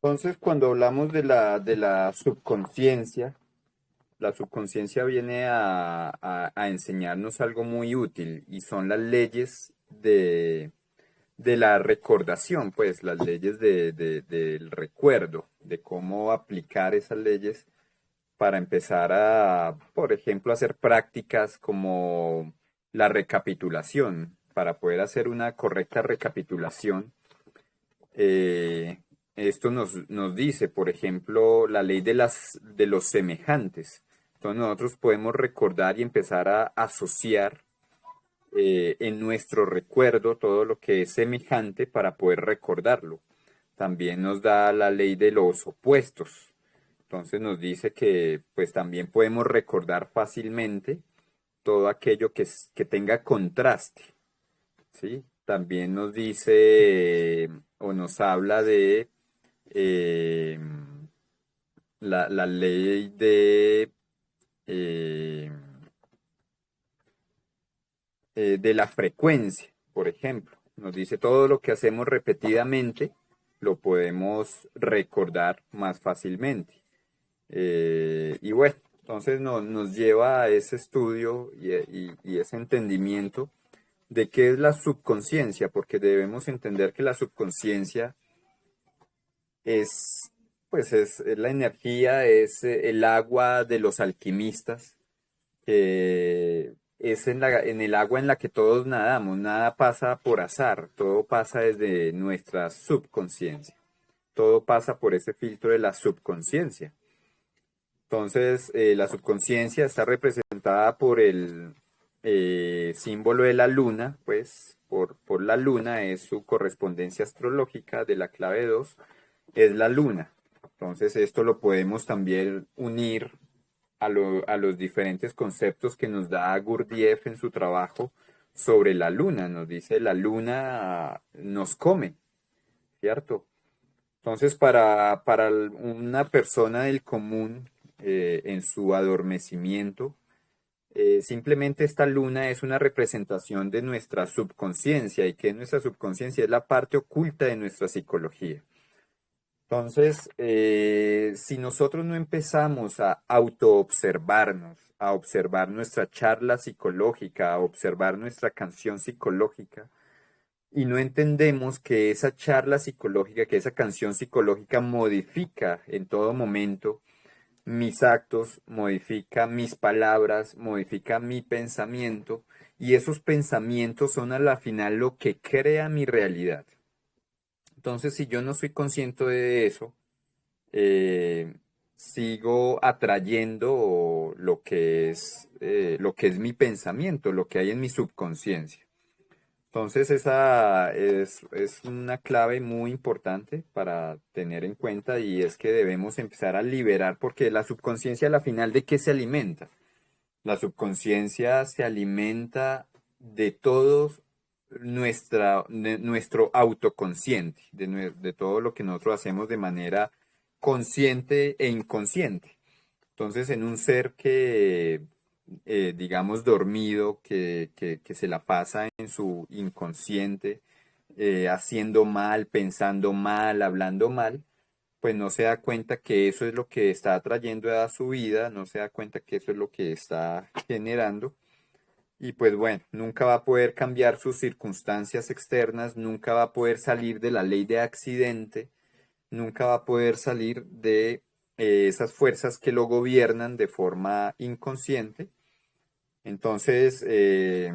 Entonces, cuando hablamos de la subconsciencia viene a enseñarnos algo muy útil y son las leyes de la recordación, pues las leyes del recuerdo, de cómo aplicar esas leyes para empezar a, por ejemplo, hacer prácticas como la recapitulación, para poder hacer una correcta recapitulación. Esto nos dice, por ejemplo, la ley de los semejantes. Entonces nosotros podemos recordar y empezar a asociar en nuestro recuerdo todo lo que es semejante para poder recordarlo. También nos da la ley de los opuestos. Entonces nos dice que pues también podemos recordar fácilmente todo aquello que tenga contraste, ¿sí? También nos dice o nos habla de eh, la ley eh, de la frecuencia, por ejemplo. Nos dice todo lo que hacemos repetidamente lo podemos recordar más fácilmente. Y bueno, entonces nos lleva a ese estudio y ese entendimiento de qué es la subconsciencia, porque debemos entender que la subconsciencia es, pues es la energía, es el agua de los alquimistas, es en el agua en la que todos nadamos, nada pasa por azar, todo pasa desde nuestra subconsciencia, todo pasa por ese filtro de la subconsciencia. Entonces, la subconsciencia está representada por el símbolo de la luna, pues por la luna es su correspondencia astrológica de la clave 2 es la luna. Entonces, esto lo podemos también unir a los diferentes conceptos que nos da Gurdjieff en su trabajo sobre la luna. Nos dice, la luna nos come, ¿cierto? Entonces, para una persona del común, en su adormecimiento, simplemente esta luna es una representación de nuestra subconsciencia y que nuestra subconsciencia es la parte oculta de nuestra psicología. Entonces, si nosotros no empezamos a autoobservarnos, a observar nuestra charla psicológica, a observar nuestra canción psicológica, y no entendemos que esa charla psicológica, que esa canción psicológica modifica en todo momento mis actos, modifica mis palabras, modifica mi pensamiento, y esos pensamientos son a la final lo que crea mi realidad. Entonces, si yo no soy consciente de eso, eh, sigo atrayendo lo que es mi pensamiento, lo que hay en mi subconsciencia. Entonces, esa es una clave muy importante para tener en cuenta y es que debemos empezar a liberar porque la subconsciencia a la final ¿de qué se alimenta? La subconsciencia se alimenta de nuestro autoconsciente, de todo lo que nosotros hacemos de manera consciente e inconsciente. Entonces, en un ser que, digamos, dormido, que se la pasa en su inconsciente, haciendo mal, pensando mal, hablando mal, pues no se da cuenta que eso es lo que está atrayendo a su vida, no se da cuenta que eso es lo que está generando. Y pues bueno, nunca va a poder cambiar sus circunstancias externas, nunca va a poder salir de la ley de accidente, nunca va a poder salir de esas fuerzas que lo gobiernan de forma inconsciente. Entonces, es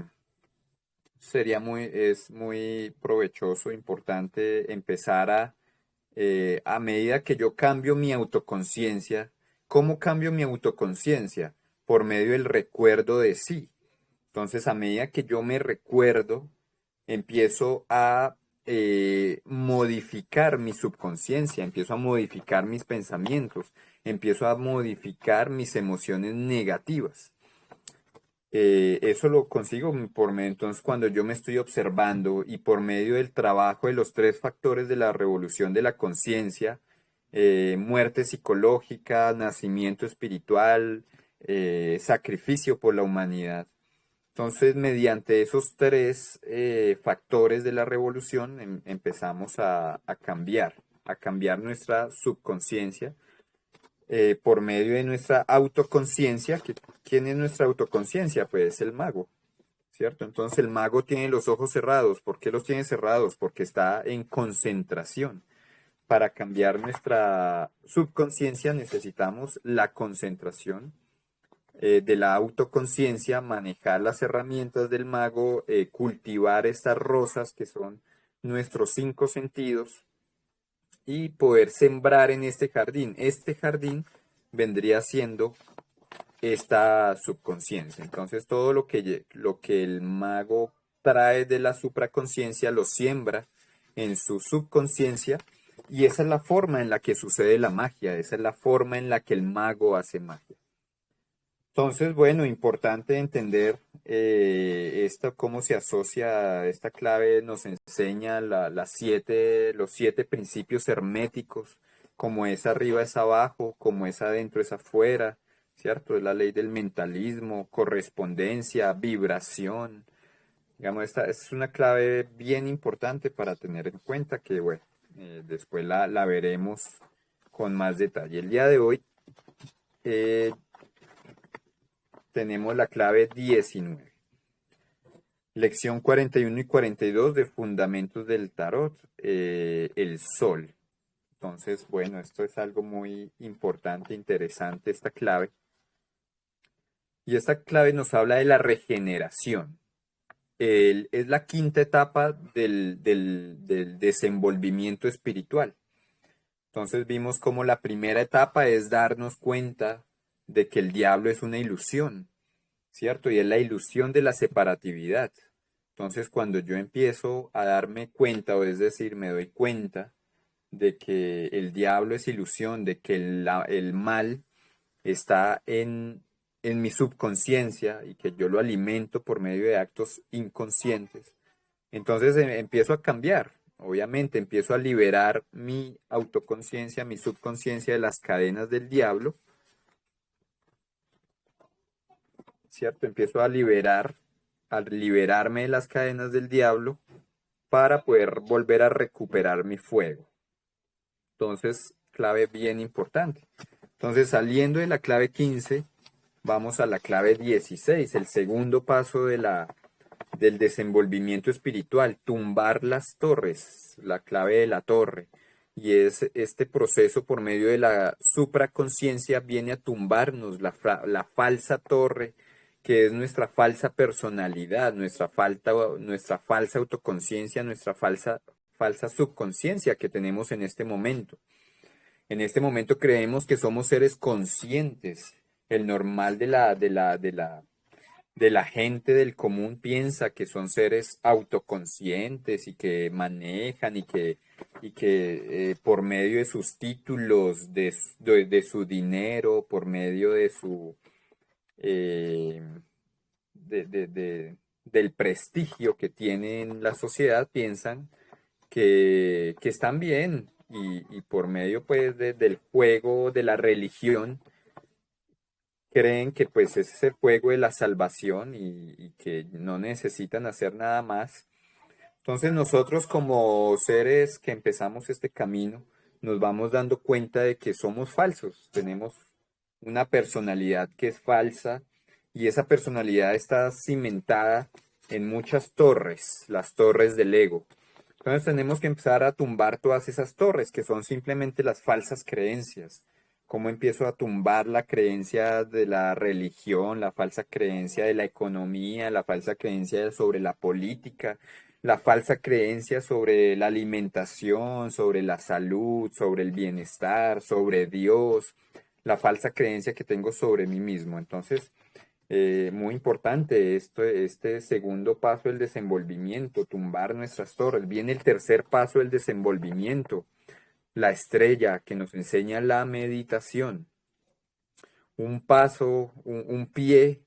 muy provechoso, importante empezar a medida que yo cambio mi autoconciencia, ¿cómo cambio mi autoconciencia? Por medio del recuerdo de sí. Entonces, a medida que yo me recuerdo, empiezo a modificar mi subconsciencia, empiezo a modificar mis pensamientos, empiezo a modificar mis emociones negativas. Eso lo consigo por medio, entonces, cuando yo me estoy observando y por medio del trabajo de los tres factores de la revolución de la conciencia, muerte psicológica, nacimiento espiritual, sacrificio por la humanidad. Entonces, mediante esos tres factores de la revolución, empezamos a cambiar. a cambiar nuestra subconsciencia por medio de nuestra autoconciencia. ¿Quién es nuestra autoconciencia? Pues el mago, ¿cierto? Entonces el mago tiene los ojos cerrados. ¿Por qué los tiene cerrados? Porque está en concentración. Para cambiar nuestra subconsciencia necesitamos la concentración de la autoconciencia, manejar las herramientas del mago, cultivar estas rosas que son nuestros 5 sentidos y poder sembrar en este jardín. Este jardín vendría siendo esta subconsciencia. Entonces todo lo que el mago trae de la supraconsciencia lo siembra en su subconsciencia y esa es la forma en la que sucede la magia, esa es la forma en la que el mago hace magia. Entonces, bueno, importante entender esto, cómo se asocia, esta clave nos enseña los 7 principios herméticos, como es arriba es abajo, como es adentro es afuera, ¿cierto? Es la ley del mentalismo, correspondencia, vibración. Digamos, esta es una clave bien importante para tener en cuenta que, bueno, después la veremos con más detalle. El día de hoy eh, tenemos la clave 19. Lección 41 y 42 de Fundamentos del Tarot, el Sol. Entonces, bueno, esto es algo muy importante, interesante, esta clave. Y esta clave nos habla de la regeneración. Es la quinta etapa del desenvolvimiento espiritual. Entonces vimos como la primera etapa es darnos cuenta de que el diablo es una ilusión, ¿cierto? Y es la ilusión de la separatividad. Entonces, cuando yo empiezo a darme cuenta, o es decir, me doy cuenta de que el diablo es ilusión, de que el mal está en mi subconsciencia y que yo lo alimento por medio de actos inconscientes, entonces empiezo a cambiar. Obviamente empiezo a liberar mi autoconciencia, mi subconsciencia de las cadenas del diablo, ¿cierto? Empiezo a liberarme de las cadenas del diablo para poder volver a recuperar mi fuego. Entonces, clave bien importante. Entonces, saliendo de la clave 15, vamos a la clave 16, el segundo paso del desenvolvimiento espiritual, tumbar las torres, la clave de la torre. Y es este proceso por medio de la supraconsciencia viene a tumbarnos la falsa torre, que es nuestra falsa personalidad, nuestra falsa autoconciencia, nuestra falsa subconsciencia que tenemos en este momento. En este momento creemos que somos seres conscientes. El normal de la gente del común piensa que son seres autoconscientes y que manejan y que por medio de sus títulos, de su dinero, por medio de eh, del prestigio que tienen en la sociedad, piensan que están bien y por medio pues del juego de la religión creen que pues ese es el juego de la salvación y que no necesitan hacer nada más. Entonces nosotros como seres que empezamos este camino nos vamos dando cuenta de que somos falsos, tenemos una personalidad que es falsa y esa personalidad está cimentada en muchas torres, las torres del ego. Entonces tenemos que empezar a tumbar todas esas torres que son simplemente las falsas creencias. ¿Cómo empiezo a tumbar la creencia de la religión, la falsa creencia de la economía, la falsa creencia sobre la política, la falsa creencia sobre la alimentación, sobre la salud, sobre el bienestar, sobre Dios, la falsa creencia que tengo sobre mí mismo? Entonces, muy importante este segundo paso del desenvolvimiento, tumbar nuestras torres. Viene el tercer paso del desenvolvimiento, la estrella que nos enseña la meditación. Un paso, un pie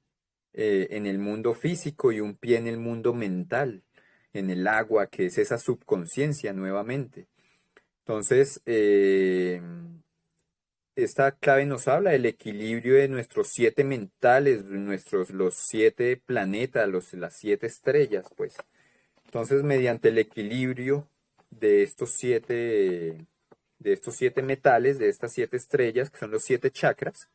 en el mundo físico y un pie en el mundo mental, en el agua, que es esa subconsciencia nuevamente. Entonces, esta clave nos habla del equilibrio de nuestros 7 mentales, los 7 planetas, las 7 estrellas, pues. Entonces, mediante el equilibrio de estos 7 de estos 7 metales, de estas 7 estrellas, que son los 7 chakras,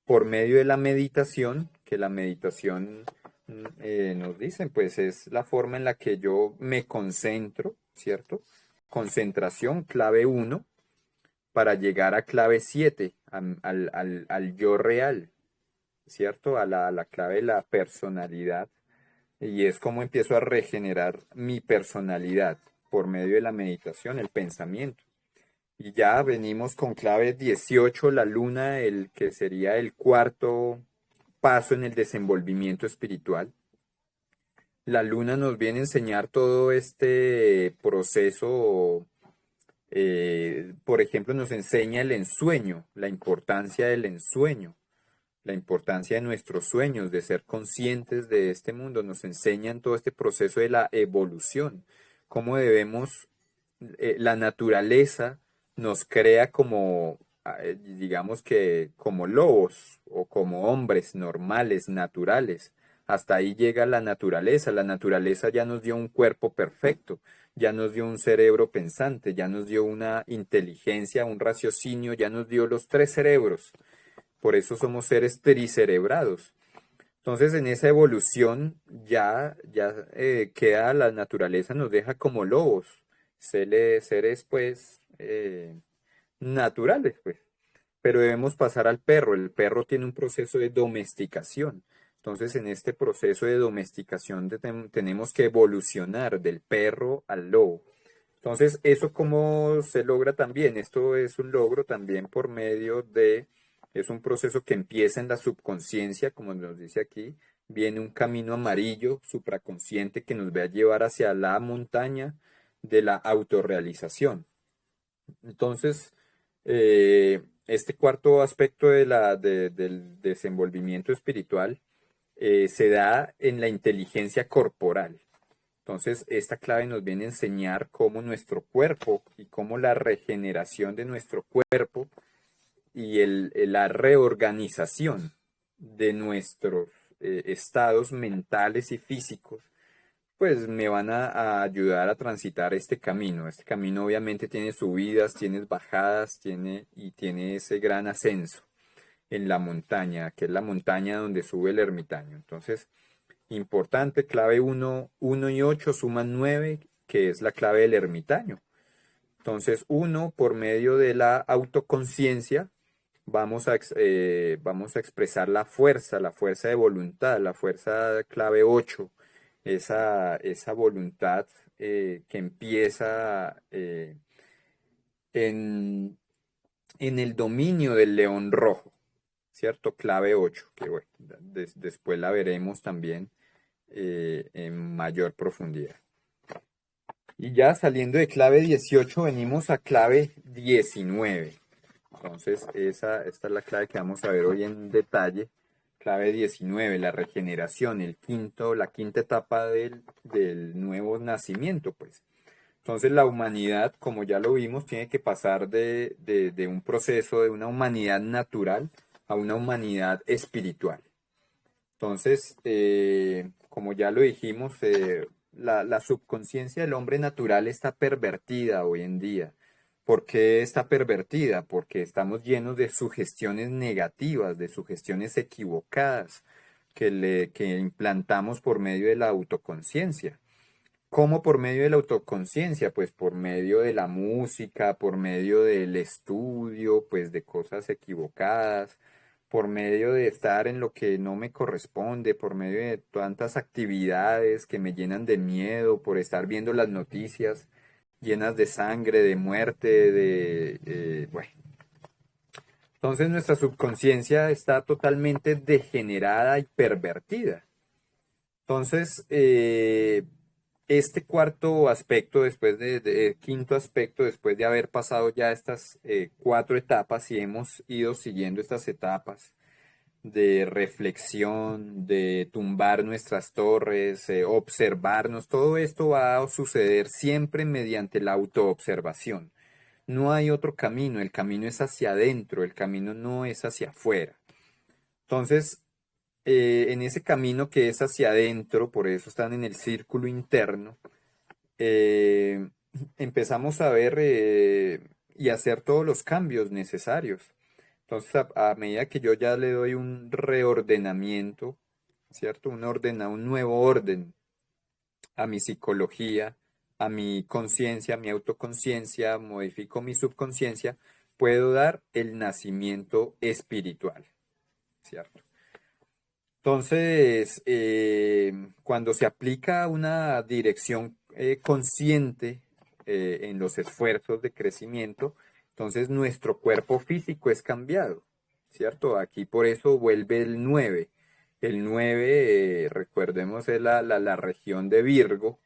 por medio de la meditación, que la meditación nos dicen, pues es la forma en la que yo me concentro, ¿cierto? Concentración, clave 1, para llegar a clave 7, al yo real, ¿cierto? A la clave de la personalidad. Y es como empiezo a regenerar mi personalidad por medio de la meditación, el pensamiento. Y ya venimos con clave 18, la luna, el que sería el cuarto paso en el desenvolvimiento espiritual. La luna nos viene a enseñar todo este proceso, por ejemplo, nos enseña el ensueño, la importancia del ensueño, la importancia de nuestros sueños, de ser conscientes de este mundo, nos enseñan todo este proceso de la evolución, cómo debemos, la naturaleza nos crea como, digamos que como lobos o como hombres normales, naturales. Hasta ahí llega la naturaleza ya nos dio un cuerpo perfecto, ya nos dio un cerebro pensante, ya nos dio una inteligencia, un raciocinio, ya nos dio los 3 cerebros. Por eso somos seres tricerebrados. Entonces, en esa evolución ya queda la naturaleza, nos deja como lobos, seres pues naturales, pues. Pero debemos pasar al perro. El perro tiene un proceso de domesticación. Entonces, en este proceso de domesticación tenemos que evolucionar del perro al lobo. Entonces, ¿eso cómo se logra también? Esto es un logro también por medio de, es un proceso que empieza en la subconsciencia, como nos dice aquí, viene un camino amarillo, supraconsciente, que nos va a llevar hacia la montaña de la autorrealización. Entonces, este cuarto aspecto del desenvolvimiento espiritual se da en la inteligencia corporal. Entonces, esta clave nos viene a enseñar cómo nuestro cuerpo y cómo la regeneración de nuestro cuerpo y la reorganización de nuestros estados mentales y físicos, pues me van a ayudar a transitar este camino. Este camino obviamente tiene subidas, tiene bajadas, tiene ese gran ascenso en la montaña, que es la montaña donde sube el ermitaño. Entonces, importante, clave 1 y 8 suman 9, que es la clave del ermitaño. Entonces, 1, por medio de la autoconciencia, vamos a expresar la fuerza de voluntad, la fuerza clave 8, esa voluntad que empieza en, en el dominio del león rojo, ¿cierto? Clave 8, que bueno, después la veremos también en mayor profundidad. Y ya saliendo de clave 18 venimos a clave 19. Entonces esta es la clave que vamos a ver hoy en detalle. Clave 19, la regeneración, la quinta etapa del nuevo nacimiento, pues. Entonces la humanidad, como ya lo vimos, tiene que pasar de un proceso de una humanidad natural a una humanidad espiritual. Entonces, como ya lo dijimos, la subconsciencia del hombre natural está pervertida hoy en día. ¿Por qué está pervertida? Porque estamos llenos de sugestiones negativas, de sugestiones equivocadas que implantamos por medio de la autoconciencia. ¿Cómo por medio de la autoconciencia? Pues por medio de la música, por medio del estudio, pues de cosas equivocadas, por medio de estar en lo que no me corresponde, por medio de tantas actividades que me llenan de miedo, por estar viendo las noticias llenas de sangre, de muerte, bueno. Entonces nuestra subconsciencia está totalmente degenerada y pervertida. Entonces, este cuarto aspecto, quinto aspecto, después de haber pasado ya estas 4 etapas y hemos ido siguiendo estas etapas de reflexión, de tumbar nuestras torres, observarnos, todo esto va a suceder siempre mediante la autoobservación. No hay otro camino, el camino es hacia adentro, el camino no es hacia afuera. Entonces, en ese camino que es hacia adentro, por eso están en el círculo interno, empezamos a ver y hacer todos los cambios necesarios. Entonces, a medida que yo ya le doy un reordenamiento, ¿cierto? Un nuevo orden a mi psicología, a mi conciencia, a mi autoconciencia, modifico mi subconsciencia, puedo dar el nacimiento espiritual, ¿cierto? Entonces, cuando se aplica una dirección consciente en los esfuerzos de crecimiento, entonces nuestro cuerpo físico es cambiado, ¿cierto? Aquí por eso vuelve el 9. El 9, recordemos, es la región de Virgo,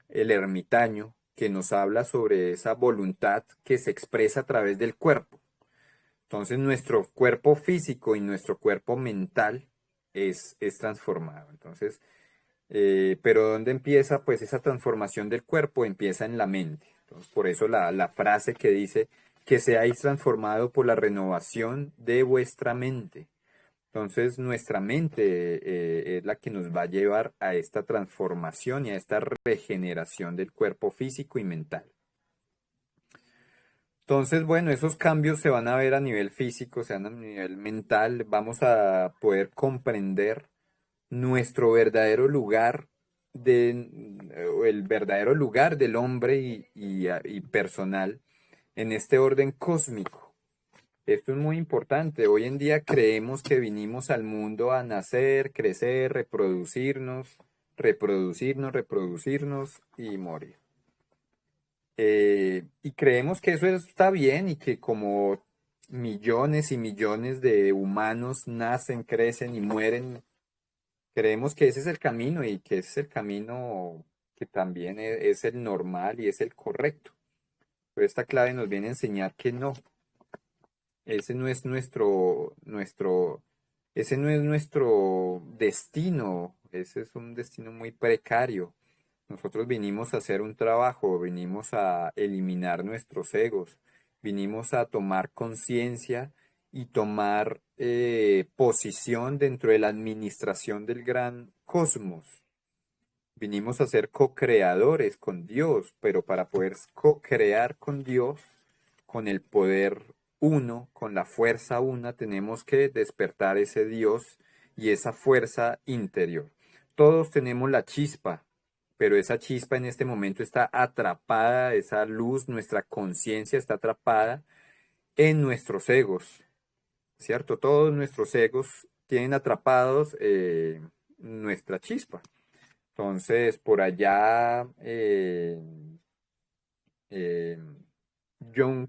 el ermitaño, que nos habla sobre esa voluntad que se expresa a través del cuerpo. Entonces nuestro cuerpo físico y nuestro cuerpo mental es transformado. Entonces, pero ¿dónde empieza? Pues esa transformación del cuerpo empieza en la mente. Entonces, por eso la frase que dice que seáis transformado por la renovación de vuestra mente. Entonces, nuestra mente es la que nos va a llevar a esta transformación y a esta regeneración del cuerpo físico y mental. Entonces, bueno, esos cambios se van a ver a nivel físico, se van a nivel mental. Vamos a poder comprender nuestro verdadero lugar el verdadero lugar del hombre y personal en este orden cósmico. Esto es muy importante. Hoy en día creemos que vinimos al mundo a nacer, crecer, reproducirnos y morir. Y creemos que eso está bien y que como millones y millones de humanos nacen, crecen y mueren, creemos que ese es el camino y que ese es el camino que también es el normal y es el correcto. Pero esta clave nos viene a enseñar que no, ese no es ese no es nuestro destino, ese es un destino muy precario. Nosotros vinimos a hacer un trabajo, vinimos a eliminar nuestros egos, vinimos a tomar conciencia y tomar posición dentro de la administración del gran cosmos. Vinimos a ser co-creadores con Dios, pero para poder co-crear con Dios, con el poder uno, con la fuerza una, tenemos que despertar ese Dios y esa fuerza interior. Todos tenemos la chispa, pero esa chispa en este momento está atrapada, esa luz, nuestra conciencia está atrapada en nuestros egos, ¿cierto? Todos nuestros egos tienen atrapados nuestra chispa. Entonces, por allá, eh, Jung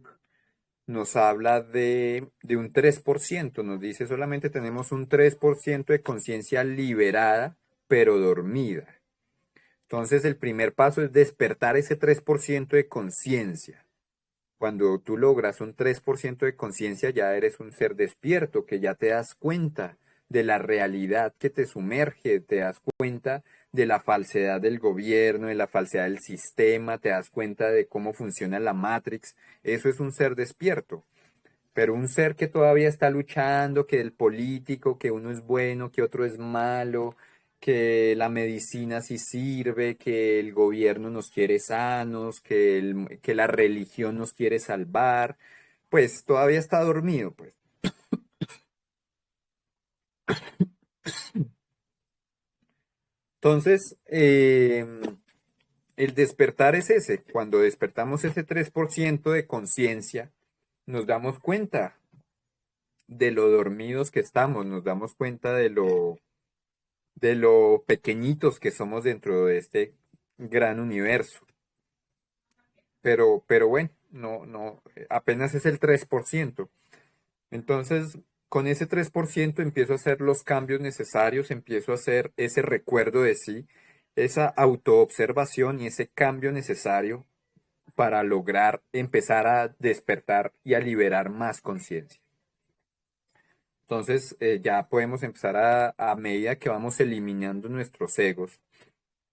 nos habla de un 3%, nos dice solamente tenemos un 3% de conciencia liberada, pero dormida. Entonces, el primer paso es despertar ese 3% de conciencia. Cuando tú logras un 3% de conciencia, ya eres un ser despierto, que ya te das cuenta de la realidad que te sumerge, te das cuenta de la falsedad del gobierno, de la falsedad del sistema, te das cuenta de cómo funciona la Matrix. Eso es un ser despierto. Pero un ser que todavía está luchando, que el político, que uno es bueno, que otro es malo, que la medicina sí sirve, que el gobierno nos quiere sanos, que la religión nos quiere salvar, pues todavía está dormido, pues. Entonces, el despertar es ese. Cuando despertamos ese 3% de conciencia, nos damos cuenta de lo dormidos que estamos, nos damos cuenta de lo pequeñitos que somos dentro de este gran universo. Pero bueno, no, apenas es el 3%. Entonces, con ese 3% empiezo a hacer los cambios necesarios, empiezo a hacer ese recuerdo de sí, esa autoobservación y ese cambio necesario para lograr empezar a despertar y a liberar más conciencia. Entonces, ya podemos empezar a medida que vamos eliminando nuestros egos,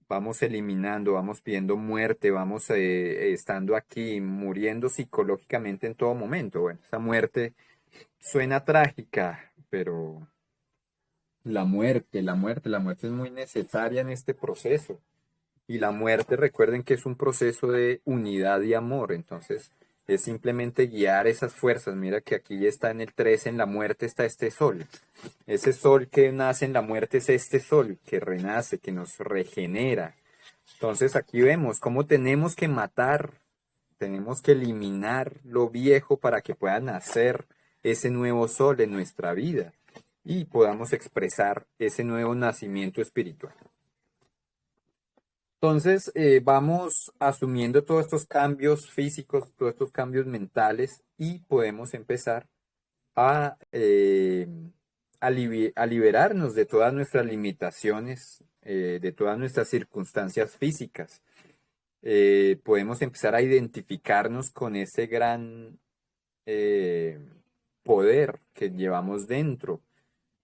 vamos eliminando, vamos pidiendo muerte, vamos estando aquí, muriendo psicológicamente en todo momento. Bueno, esa muerte suena trágica, pero la muerte es muy necesaria en este proceso. Y la muerte, recuerden que es un proceso de unidad y amor. Entonces, Es simplemente guiar esas fuerzas. Mira que aquí está en el 3, en la muerte está este sol. Ese sol que nace en la muerte es este sol que renace, que nos regenera. Entonces aquí vemos cómo tenemos que matar, tenemos que eliminar lo viejo para que pueda nacer ese nuevo sol en nuestra vida y podamos expresar ese nuevo nacimiento espiritual. Entonces, vamos asumiendo todos estos cambios físicos, todos estos cambios mentales y podemos empezar a, a liberarnos de todas nuestras limitaciones, de todas nuestras circunstancias físicas. Podemos empezar a identificarnos con ese gran eh, poder que llevamos dentro,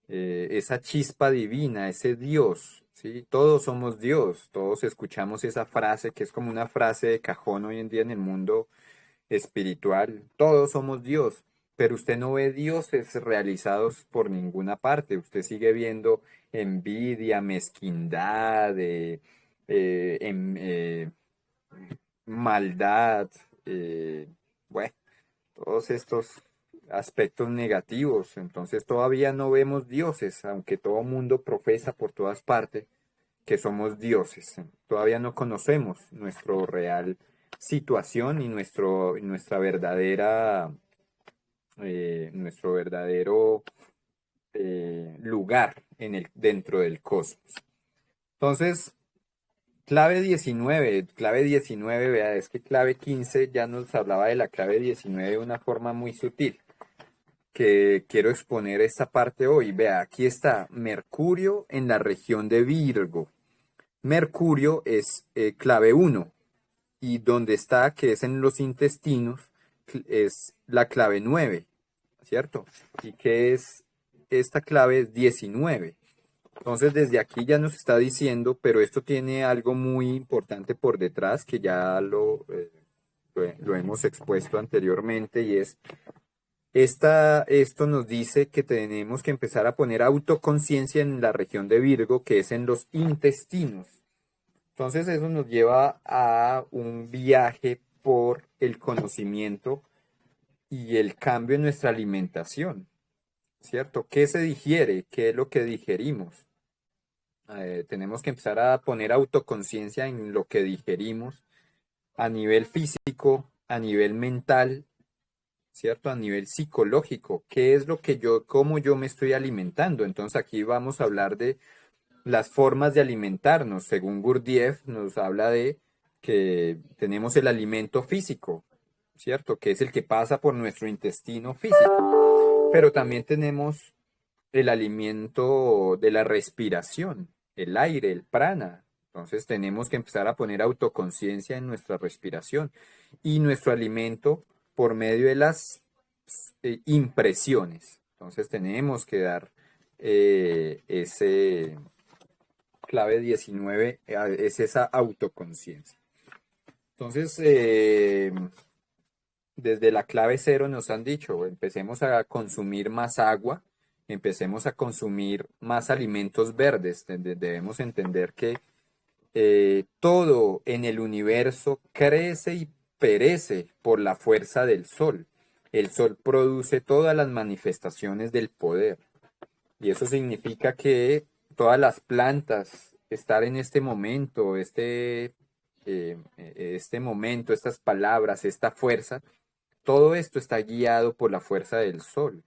esa chispa divina, ese Dios, ¿sí? Todos somos Dios, todos escuchamos esa frase que es como una frase de cajón hoy en día en el mundo espiritual, todos somos Dios, pero usted no ve dioses realizados por ninguna parte, usted sigue viendo envidia, mezquindad, maldad, bueno, todos estos aspectos negativos. Entonces todavía no vemos dioses, aunque todo mundo profesa por todas partes que somos dioses. Todavía no conocemos nuestra real situación y nuestra verdadera, nuestro verdadero lugar dentro del cosmos. Entonces, clave 19, vea, es que clave 15 ya nos hablaba de la clave 19 de una forma muy sutil, que quiero exponer esta parte hoy. Vea, aquí está Mercurio en la región de Virgo. Mercurio es clave 1 y donde está, que es en los intestinos, es la clave 9, ¿cierto? Y que es, esta clave es 19. Entonces desde aquí ya nos está diciendo, pero esto tiene algo muy importante por detrás que ya lo hemos expuesto anteriormente y es, esto nos dice que tenemos que empezar a poner autoconciencia en la región de Virgo, que es en los intestinos. Entonces eso nos lleva a un viaje por el conocimiento y el cambio en nuestra alimentación, ¿cierto? ¿Qué se digiere? ¿Qué es lo que digerimos? Tenemos que empezar a poner autoconciencia en lo que digerimos a nivel físico, a nivel mental, ¿cierto? A nivel psicológico. ¿Qué es lo que cómo yo me estoy alimentando? Entonces aquí vamos a hablar de las formas de alimentarnos. Según Gurdjieff nos habla de que tenemos el alimento físico, ¿cierto? Que es el que pasa por nuestro intestino físico. Pero también tenemos el alimento de la respiración, el aire, el prana. Entonces tenemos que empezar a poner autoconciencia en nuestra respiración y nuestro alimento por medio de las impresiones. Entonces tenemos que dar ese clave 19, es esa autoconciencia. Entonces, desde la clave 0 nos han dicho, empecemos a consumir más agua, empecemos a consumir más alimentos verdes. Debemos entender que todo en el universo crece y perece por la fuerza del sol. El sol produce todas las manifestaciones del poder. Y eso significa que todas las plantas, estar en este momento, este momento, estas palabras, esta fuerza, todo esto está guiado por la fuerza del sol,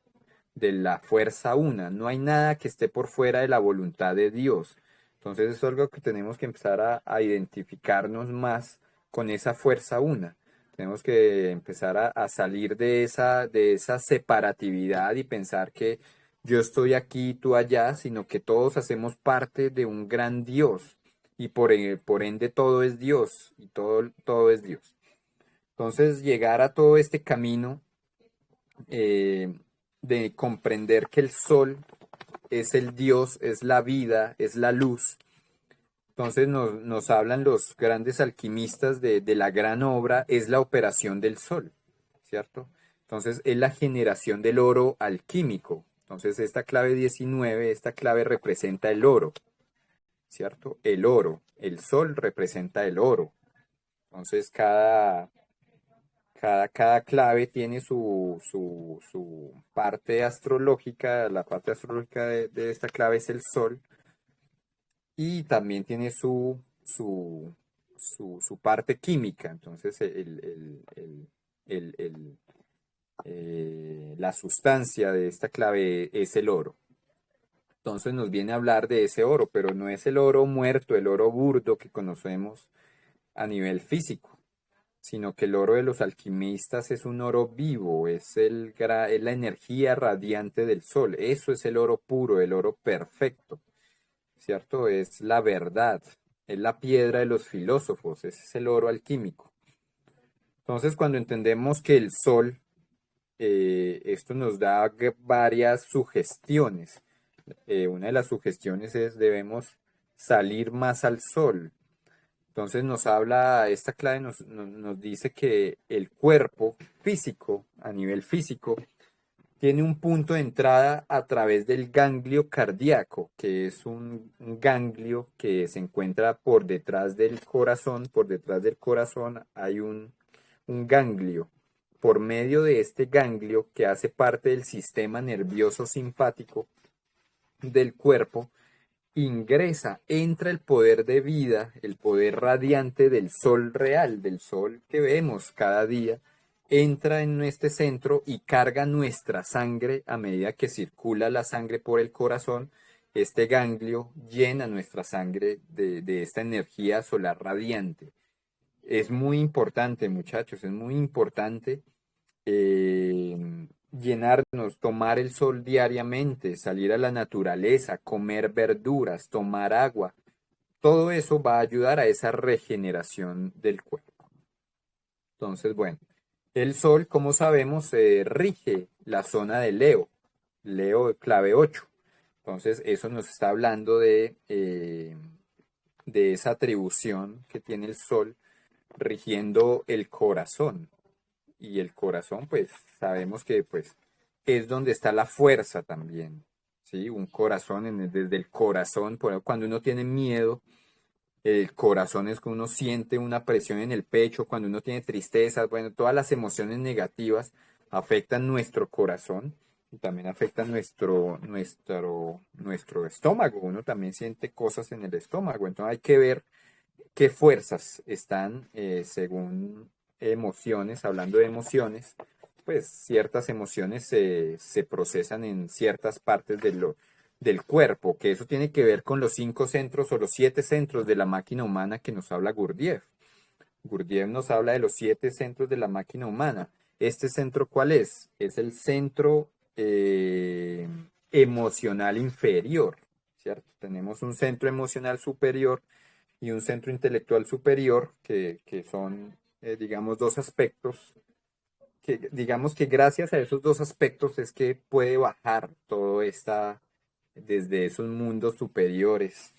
de la fuerza una. No hay nada que esté por fuera de la voluntad de Dios. Entonces es algo que tenemos que empezar a identificarnos más con esa fuerza una. Tenemos que empezar a salir de esa separatividad y pensar que yo estoy aquí, tú allá, sino que todos hacemos parte de un gran Dios y por ende todo es Dios y todo es Dios. Entonces llegar a todo este camino eh, de comprender que el sol es el Dios, es la vida, es la luz. Entonces nos hablan los grandes alquimistas de la gran obra, es la operación del sol, ¿cierto? Entonces es la generación del oro alquímico. Entonces esta clave 19, esta clave representa el oro, ¿cierto? El oro, el sol representa el oro. Entonces Cada clave tiene su parte astrológica, la parte astrológica de esta clave es el sol, y también tiene su parte química. Entonces, la sustancia de esta clave es el oro. Entonces nos viene a hablar de ese oro, pero no es el oro muerto, el oro burdo que conocemos a nivel físico, sino que el oro de los alquimistas es un oro vivo, es la energía radiante del sol. Eso es el oro puro, el oro perfecto, ¿cierto? Es la verdad, es la piedra de los filósofos, ese es el oro alquímico. Entonces, cuando entendemos que el sol, esto nos da varias sugestiones. Una de las sugestiones es debemos salir más al sol. Entonces esta clave nos dice que el cuerpo físico, a nivel físico, tiene un punto de entrada a través del ganglio cardíaco, que es un ganglio que se encuentra por detrás del corazón. Por detrás del corazón hay un ganglio. Por medio de este ganglio, que hace parte del sistema nervioso simpático del cuerpo, entra el poder de vida, el poder radiante del sol real, del sol que vemos cada día, entra en este centro y carga nuestra sangre a medida que circula la sangre por el corazón. Este ganglio llena nuestra sangre de esta energía solar radiante. Es muy importante, muchachos, es muy importante llenarnos, tomar el sol diariamente, salir a la naturaleza, comer verduras, tomar agua. Todo eso va a ayudar a esa regeneración del cuerpo. Entonces, bueno, el sol, como sabemos, rige la zona de Leo, Leo clave 8. Entonces, eso nos está hablando de esa atribución que tiene el sol rigiendo el corazón. Y el corazón, pues sabemos que pues es donde está la fuerza también, ¿sí? Un corazón, desde el corazón, cuando uno tiene miedo, el corazón es que uno siente una presión en el pecho, cuando uno tiene tristeza, bueno, todas las emociones negativas afectan nuestro corazón y también afectan nuestro estómago. Uno también siente cosas en el estómago, entonces hay que ver qué fuerzas están, según emociones, hablando de emociones, pues ciertas emociones se procesan en ciertas partes del cuerpo, que eso tiene que ver con los 5 centros o los 7 centros de la máquina humana que nos habla Gurdjieff. Gurdjieff nos habla de los 7 centros de la máquina humana. ¿Este centro cuál es? Es el centro emocional inferior, ¿cierto? Tenemos un centro emocional superior y un centro intelectual superior, que son, digamos, dos aspectos, que digamos que gracias a esos dos aspectos es que puede bajar todo desde esos mundos superiores,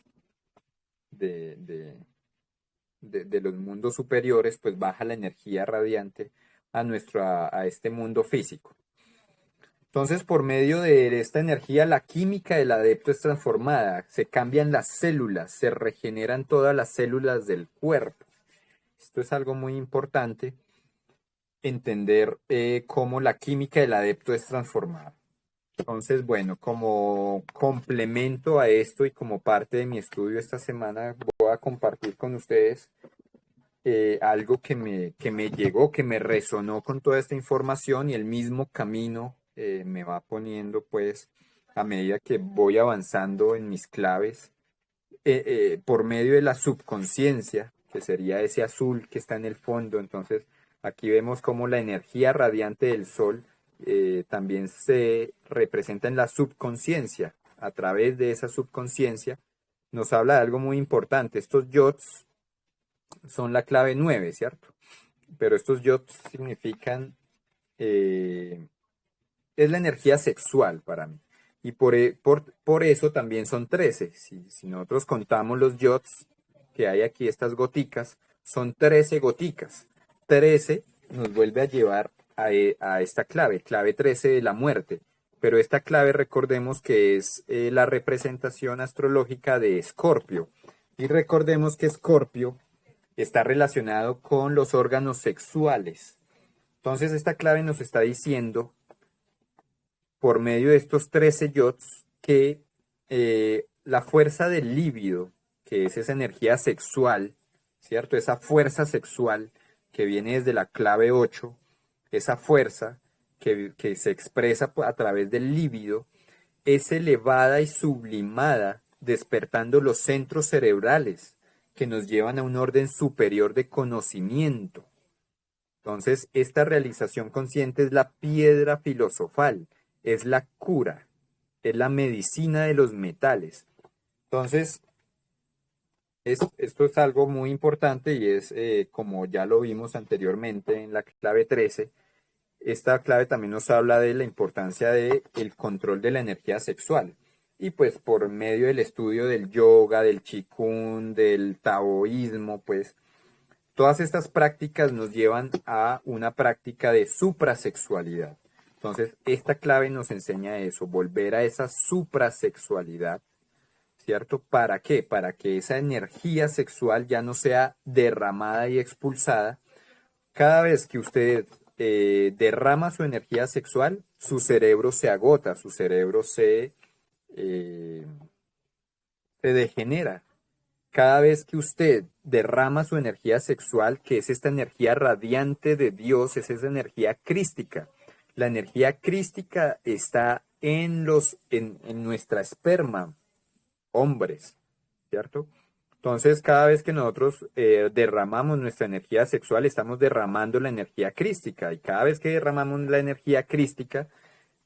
de, de, de los mundos superiores, pues baja la energía radiante a este mundo físico. Entonces, por medio de esta energía, la química del adepto es transformada, se cambian las células, se regeneran todas las células del cuerpo. Esto es algo muy importante, entender cómo la química del adepto es transformada. Entonces, bueno, como complemento a esto y como parte de mi estudio esta semana, voy a compartir con ustedes algo que me llegó, que me resonó con toda esta información, y el mismo camino me va poniendo, pues, a medida que voy avanzando en mis claves, por medio de la subconsciencia, que sería ese azul que está en el fondo. Entonces, aquí vemos cómo la energía radiante del sol también se representa en la subconsciencia. A través de esa subconsciencia nos habla de algo muy importante. Estos yods son la clave 9, ¿cierto? Pero estos yods significan, es la energía sexual para mí. Y por eso también son 13. Si nosotros contamos los yods que hay aquí, estas goticas, son 13 goticas. 13 nos vuelve a llevar a esta clave, clave 13 de la muerte. Pero esta clave, recordemos que es la representación astrológica de Escorpio. Y recordemos que Escorpio está relacionado con los órganos sexuales. Entonces esta clave nos está diciendo, por medio de estos 13 yots, que la fuerza del líbido, que es esa energía sexual, ¿cierto? Esa fuerza sexual que viene desde la clave 8, esa fuerza que se expresa a través del líbido, es elevada y sublimada, despertando los centros cerebrales que nos llevan a un orden superior de conocimiento. Entonces, esta realización consciente es la piedra filosofal, es la cura, es la medicina de los metales. Entonces, esto es algo muy importante y es, como ya lo vimos anteriormente en la clave 13, esta clave también nos habla de la importancia del control de la energía sexual. Y pues por medio del estudio del yoga, del qigong, del taoísmo, pues todas estas prácticas nos llevan a una práctica de suprasexualidad. Entonces, esta clave nos enseña eso, volver a esa suprasexualidad, ¿cierto? ¿Para qué? Para que esa energía sexual ya no sea derramada y expulsada. Cada vez que usted derrama su energía sexual, su cerebro se agota, su cerebro eh, se degenera. Cada vez que usted derrama su energía sexual, que es esta energía radiante de Dios, es esa energía crística. La energía crística está en nuestra esperma, hombres, ¿cierto? Entonces, cada vez que nosotros derramamos nuestra energía sexual, estamos derramando la energía crística. Y cada vez que derramamos la energía crística,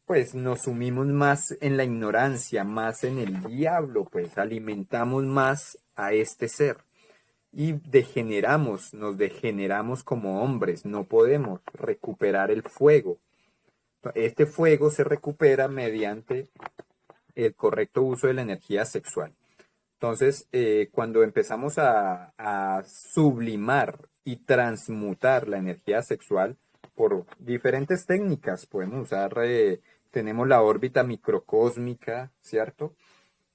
pues nos sumimos más en la ignorancia, más en el diablo, pues alimentamos más a este ser. Y nos degeneramos como hombres, no podemos recuperar el fuego. Este fuego se recupera mediante el correcto uso de la energía sexual. Entonces, cuando empezamos a sublimar y transmutar la energía sexual por diferentes técnicas, podemos usar, tenemos la órbita microcósmica, ¿cierto?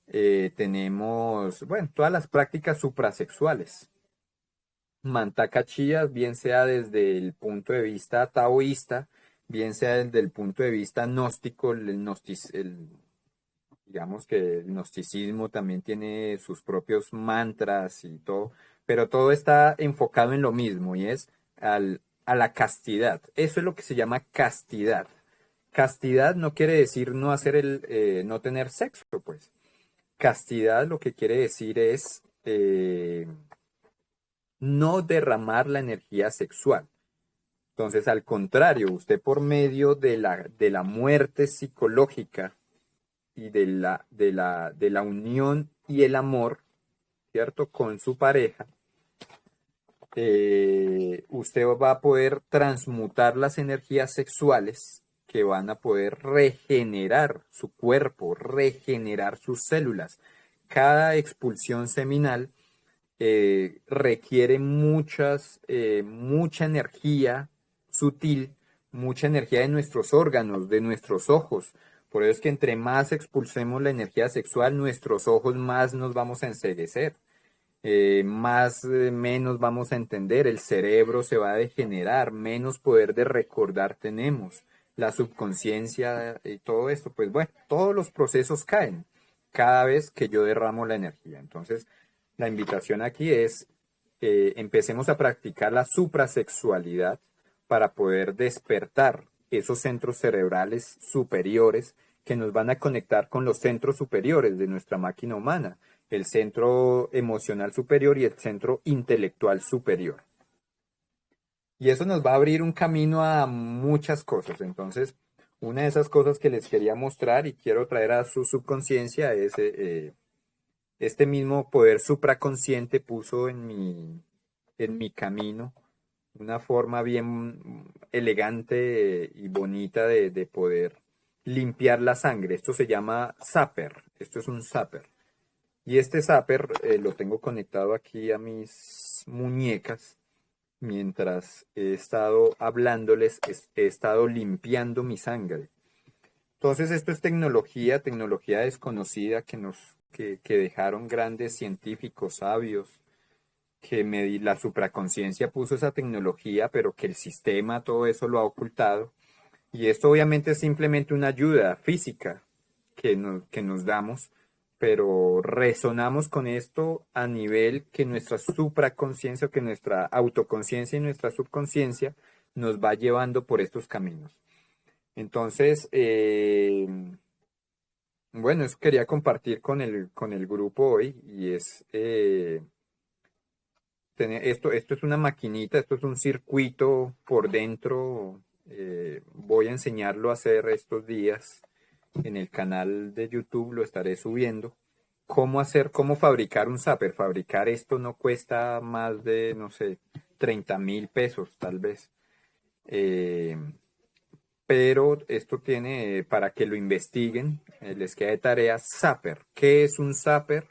Tenemos, bueno, todas las prácticas suprasexuales. Mantak Chia, bien sea desde el punto de vista taoísta, bien sea desde el punto de vista gnóstico, digamos que el gnosticismo también tiene sus propios mantras y todo, pero todo está enfocado en lo mismo y es a la castidad. Eso es lo que se llama castidad. Castidad no quiere decir no hacer no tener sexo, pues. Castidad lo que quiere decir es no derramar la energía sexual. Entonces, al contrario, usted por medio de la muerte psicológica y de la unión y el amor, ¿cierto? Con su pareja, usted va a poder transmutar las energías sexuales que van a poder regenerar su cuerpo, regenerar sus células. Cada expulsión seminal requiere mucha energía sutil, mucha energía de nuestros órganos, de nuestros ojos. Por eso es que entre más expulsemos la energía sexual, nuestros ojos más nos vamos a enceguecer, menos vamos a entender, el cerebro se va a degenerar, menos poder de recordar tenemos, la subconsciencia y todo esto, pues bueno, todos los procesos caen cada vez que yo derramo la energía. Entonces, la invitación aquí es, empecemos a practicar la suprasexualidad para poder despertar esos centros cerebrales superiores que nos van a conectar con los centros superiores de nuestra máquina humana, el centro emocional superior y el centro intelectual superior. Y eso nos va a abrir un camino a muchas cosas. Entonces, una de esas cosas que les quería mostrar y quiero traer a su subconsciencia es este mismo poder supraconsciente puso en mi camino una forma bien elegante y bonita de poder limpiar la sangre. Esto se llama zapper. Esto es un zapper. Y este zapper lo tengo conectado aquí a mis muñecas. Mientras he estado hablándoles, he estado limpiando mi sangre. Entonces, esto es tecnología, tecnología desconocida que dejaron grandes científicos sabios la supraconciencia puso esa tecnología, pero que el sistema todo eso lo ha ocultado. Y esto obviamente es simplemente una ayuda física que nos damos, pero resonamos con esto a nivel que nuestra supraconciencia, o que nuestra autoconciencia y nuestra subconsciencia nos va llevando por estos caminos. Entonces, bueno, eso quería compartir con el grupo hoy y es, esto es una maquinita, esto es un circuito por dentro. Voy a enseñarlo a hacer estos días en el canal de YouTube, lo estaré subiendo. Cómo fabricar un zapper. Fabricar esto no cuesta más de, no sé, 30.000 pesos tal vez. Eh, pero esto tiene, para que lo investiguen, les queda de tarea zapper. ¿Qué es un zapper?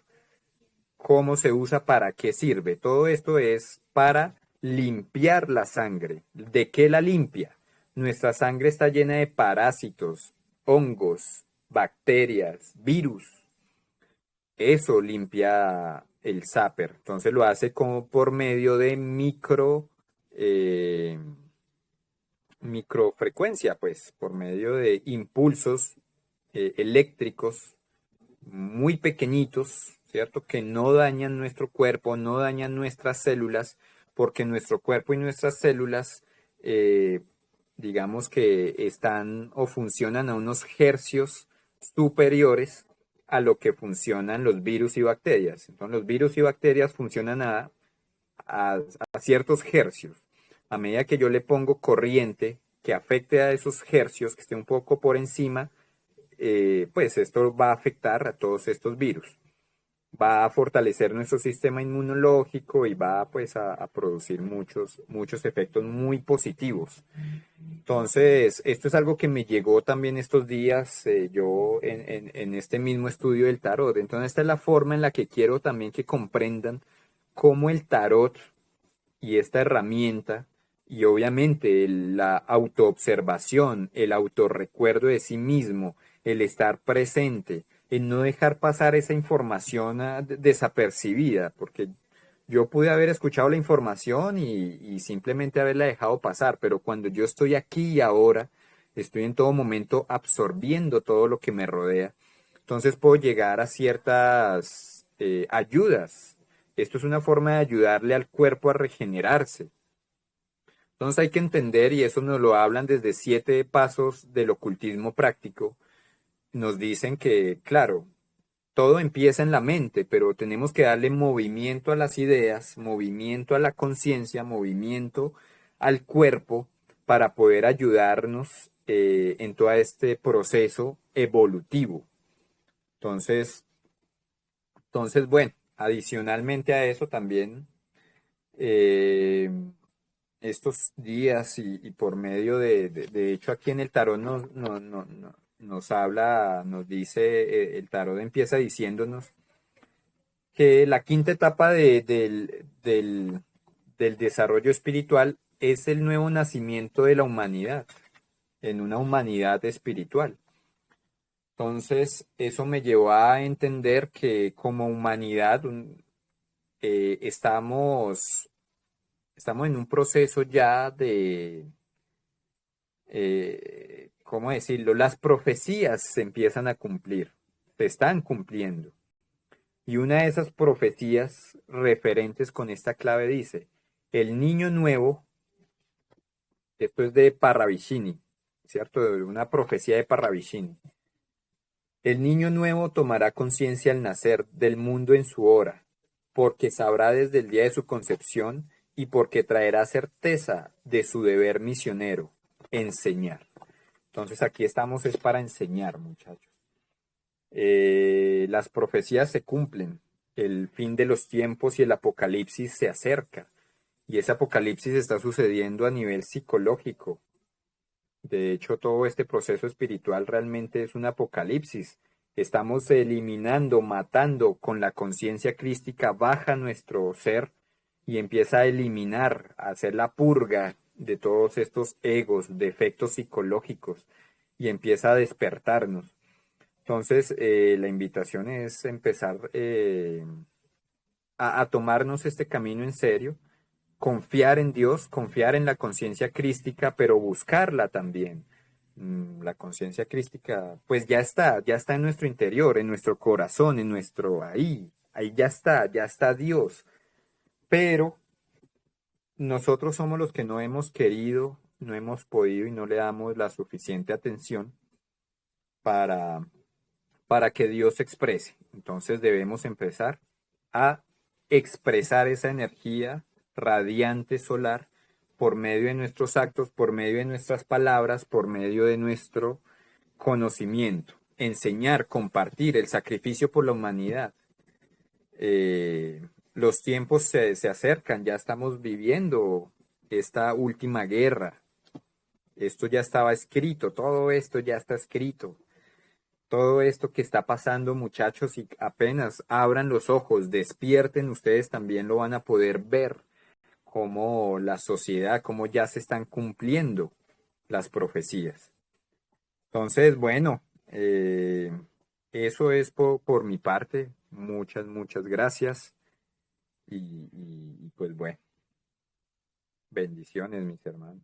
¿Cómo se usa? ¿Para qué sirve? Todo esto es para limpiar la sangre. ¿De qué la limpia? Nuestra sangre está llena de parásitos, hongos, bacterias, virus. Eso limpia el zapper. Entonces lo hace como por medio de microfrecuencia, pues, por medio de impulsos eléctricos muy pequeñitos, ¿cierto? Que no dañan nuestro cuerpo, no dañan nuestras células, porque nuestro cuerpo y nuestras células, eh, digamos que están o funcionan a unos hercios superiores a lo que funcionan los virus y bacterias. Entonces, los virus y bacterias funcionan a, a ciertos hercios. A medida que yo le pongo corriente que afecte a esos hercios, que esté un poco por encima, pues esto va a afectar a todos estos virus. Va a fortalecer nuestro sistema inmunológico y va pues a producir muchos efectos muy positivos. Entonces, esto es algo que me llegó también estos días, yo en este mismo estudio del tarot. Entonces, esta es la forma en la que quiero también que comprendan cómo el tarot y esta herramienta y obviamente la autoobservación, el autorrecuerdo de sí mismo, el estar presente, el no dejar pasar esa información desapercibida, porque yo pude haber escuchado la información y simplemente haberla dejado pasar, pero cuando yo estoy aquí y ahora, estoy en todo momento absorbiendo todo lo que me rodea, entonces puedo llegar a ciertas ayudas. Esto es una forma de ayudarle al cuerpo a regenerarse. Entonces hay que entender, y eso nos lo hablan desde 7 pasos del ocultismo práctico, nos dicen que, claro, todo empieza en la mente, pero tenemos que darle movimiento a las ideas, movimiento a la conciencia, movimiento al cuerpo para poder ayudarnos en todo este proceso evolutivo. Entonces, bueno, adicionalmente a eso también, eh, estos días y por medio de hecho aquí en el tarot nos habla, nos dice, el tarot empieza diciéndonos que la quinta etapa del desarrollo espiritual es el nuevo nacimiento de la humanidad, en una humanidad espiritual. Entonces, eso me llevó a entender que como humanidad estamos en un proceso ya ¿cómo decirlo? Las profecías se empiezan a cumplir, se están cumpliendo. Y una de esas profecías referentes con esta clave dice, el niño nuevo, esto es de Parravicini, ¿cierto? De una profecía de Parravicini. El niño nuevo tomará conciencia al nacer del mundo en su hora, porque sabrá desde el día de su concepción y porque traerá certeza de su deber misionero, enseñar. Entonces aquí estamos es para enseñar, muchachos. Las profecías se cumplen, el fin de los tiempos y el apocalipsis se acerca. Y ese apocalipsis está sucediendo a nivel psicológico. De hecho, todo este proceso espiritual realmente es un apocalipsis. Estamos eliminando, matando con la conciencia crística, baja nuestro ser y empieza a eliminar, a hacer la purga de todos estos egos, defectos psicológicos y empieza a despertarnos. Entonces, la invitación es empezar a tomarnos este camino en serio, confiar en Dios, confiar en la conciencia crística, pero buscarla también. La conciencia crística, pues ya está en nuestro interior, en nuestro corazón, en nuestro ahí ya está Dios. Pero nosotros somos los que no hemos querido, no hemos podido y no le damos la suficiente atención para, para que Dios se exprese. Entonces debemos empezar a expresar esa energía radiante solar por medio de nuestros actos, por medio de nuestras palabras, por medio de nuestro conocimiento, enseñar, compartir el sacrificio por la humanidad. Los tiempos se acercan, ya estamos viviendo esta última guerra. Esto ya estaba escrito, todo esto ya está escrito. Todo esto que está pasando, muchachos, y apenas abran los ojos, despierten, ustedes también lo van a poder ver, cómo la sociedad, cómo ya se están cumpliendo las profecías. Entonces, bueno, eso es por mi parte. Muchas gracias. Y pues bueno, bendiciones, mis hermanos.